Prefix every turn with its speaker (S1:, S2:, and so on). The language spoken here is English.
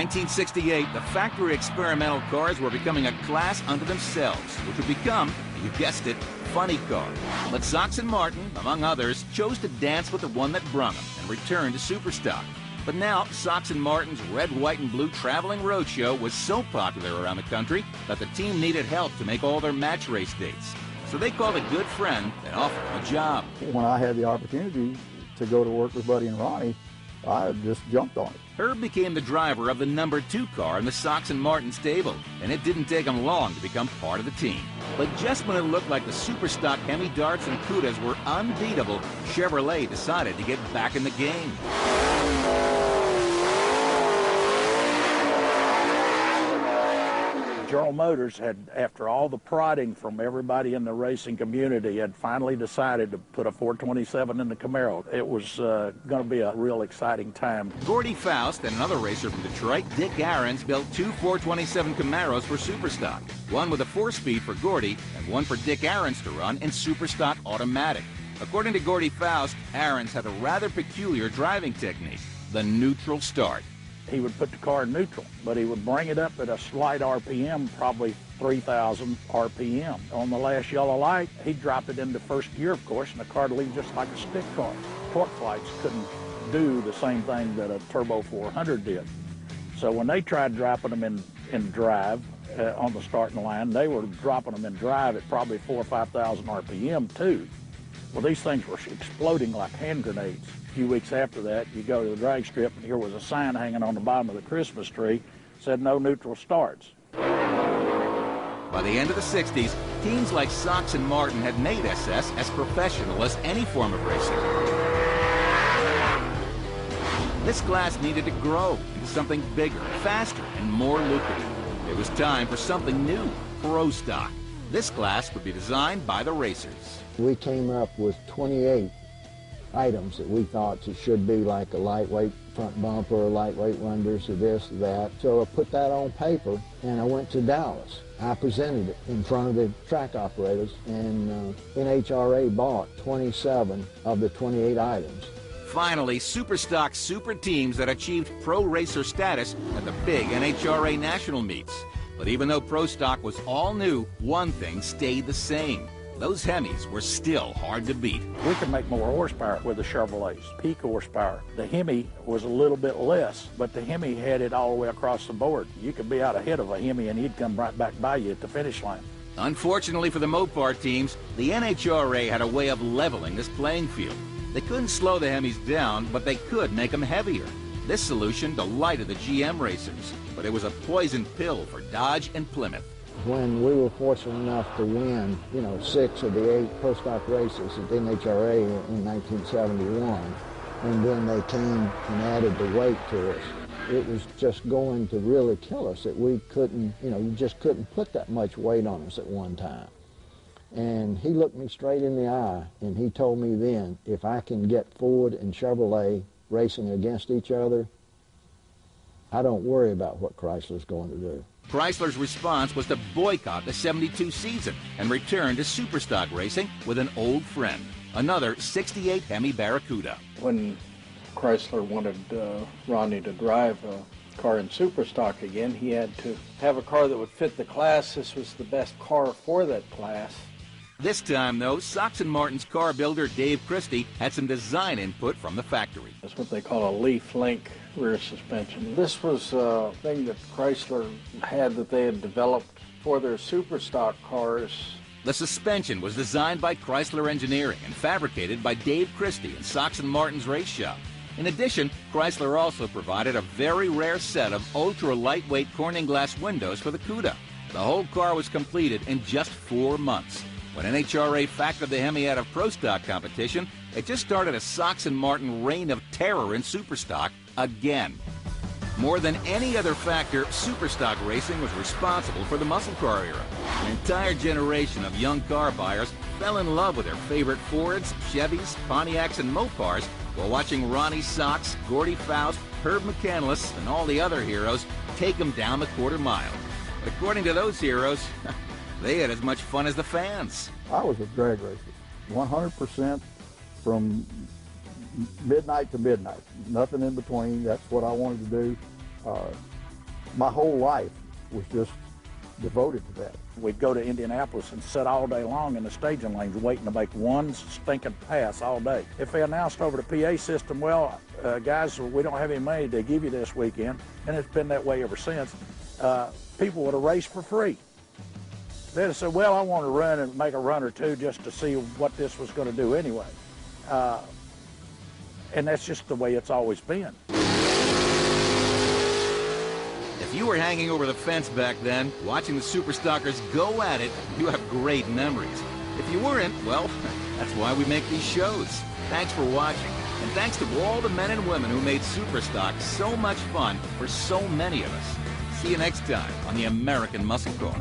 S1: 1968, the factory experimental cars were becoming a class unto themselves, which would become, you guessed it, funny cars. But Sox and Martin, among others, chose to dance with the one that brung them and returned to Superstock. But now, Sox and Martin's red, white, and blue traveling roadshow was so popular around the country that the team needed help to make all their match race dates. So they called a good friend and offered him a job.
S2: When I had the opportunity to go to work with Buddy and Ronnie, I just jumped on it.
S1: Herb became the driver of the number 2 car in the Sox and Martin stable, and it didn't take him long to become part of the team. But just when it looked like the Superstock Hemi Darts and Cudas were unbeatable, Chevrolet decided to get back in the game.
S3: General Motors had, after all the prodding from everybody in the racing community, had finally decided to put a 427 in the Camaro. It was going to be a real exciting time.
S1: Gordy Faust and another racer from Detroit, Dick Ahrens, built 2 427 Camaros for Superstock. One with a 4-speed for Gordy and one for Dick Ahrens to run in Superstock Automatic. According to Gordy Faust, Ahrens had a rather peculiar driving technique, the neutral start.
S3: He would put the car in neutral, but he would bring it up at a slight RPM, probably 3,000 RPM. On the last yellow light, he'd drop it into first gear, of course, and the car would leave just like a stick car. Torque flights couldn't do the same thing that a Turbo 400 did. So when they tried dropping them in drive on the starting line, they were dropping them in drive at probably 4,000 or 5,000 RPM too. Well, these things were exploding like hand grenades. A few weeks after that, you go to the drag strip, and here was a sign hanging on the bottom of the Christmas tree, said no neutral starts.
S1: By the end of the 60s, teams like Sox and Martin had made SS as professional as any form of racing. This class needed to grow into something bigger, faster, and more lucrative. It was time for something new, Pro Stock. This class would be designed by the racers.
S4: We came up with 28 items that we thought it should be, like a lightweight front bumper, lightweight wonders, or this, or that. So I put that on paper, and I went to Dallas. I presented it in front of the track operators, and NHRA bought 27 of the 28 items.
S1: Finally, Superstock super teams that achieved pro racer status at the big NHRA national meets. But even though Pro Stock was all new, one thing stayed the same. Those Hemis were still hard to beat.
S3: We could make more horsepower with the Chevrolets, peak horsepower. The Hemi was a little bit less, but the Hemi had it all the way across the board. You could be out ahead of a Hemi and he'd come right back by you at the finish line.
S1: Unfortunately for the Mopar teams, the NHRA had a way of leveling this playing field. They couldn't slow the Hemis down, but they could make them heavier. This solution delighted the GM racers, but it was a poison pill for Dodge and Plymouth.
S4: When we were fortunate enough to win, 6 of the 8 Pro Stock races at the NHRA in 1971, and then they came and added the weight to us, it was just going to really kill us that we couldn't, you just couldn't put that much weight on us at one time. And he looked me straight in the eye, and he told me then, if I can get Ford and Chevrolet racing against each other, I don't worry about what Chrysler's going to do.
S1: Chrysler's response was to boycott the '72 season and return to Superstock racing with an old friend, another '68 Hemi Barracuda.
S3: When Chrysler wanted Ronnie to drive a car in Superstock again, he had to have a car that would fit the class. This was the best car for that class.
S1: This time, though, Sox and Martin's car builder Dave Christie had some design input from the factory.
S3: That's what they call a leaf link rear suspension. This was a thing that Chrysler had that they had developed for their Superstock cars.
S1: The suspension was designed by Chrysler Engineering and fabricated by Dave Christie in Sox and Martin's race shop. In addition, Chrysler also provided a very rare set of ultra-lightweight Corning glass windows for the Cuda. The whole car was completed in just 4 months. When NHRA factored the Hemi out of Pro Stock competition, it just started a Sox and Martin reign of terror in Superstock again. More than any other factor, Superstock racing was responsible for the muscle car era. An entire generation of young car buyers fell in love with their favorite Fords, Chevys, Pontiacs, and Mopars while watching Ronnie Sox, Gordy Faust, Herb McCandless, and all the other heroes take them down the quarter mile. But according to those heroes, they had as much fun as the fans.
S2: I was a drag racer, 100% from midnight to midnight, nothing in between. That's what I wanted to do. my whole life was just devoted to that.
S3: We'd go to Indianapolis and sit all day long in the staging lanes waiting to make one stinking pass all day. If they announced over the PA system, well, guys, we don't have any money to give you this weekend, and it's been that way ever since, people would have raced for free. They'd have said, well, I want to run and make a run or two just to see what this was going to do anyway. And that's just the way it's always been.
S1: If you were hanging over the fence back then, watching the Superstockers go at it, you have great memories. If you weren't, well, that's why we make these shows. Thanks for watching, and thanks to all the men and women who made Superstock so much fun for so many of us. See you next time on the American Muscle Car.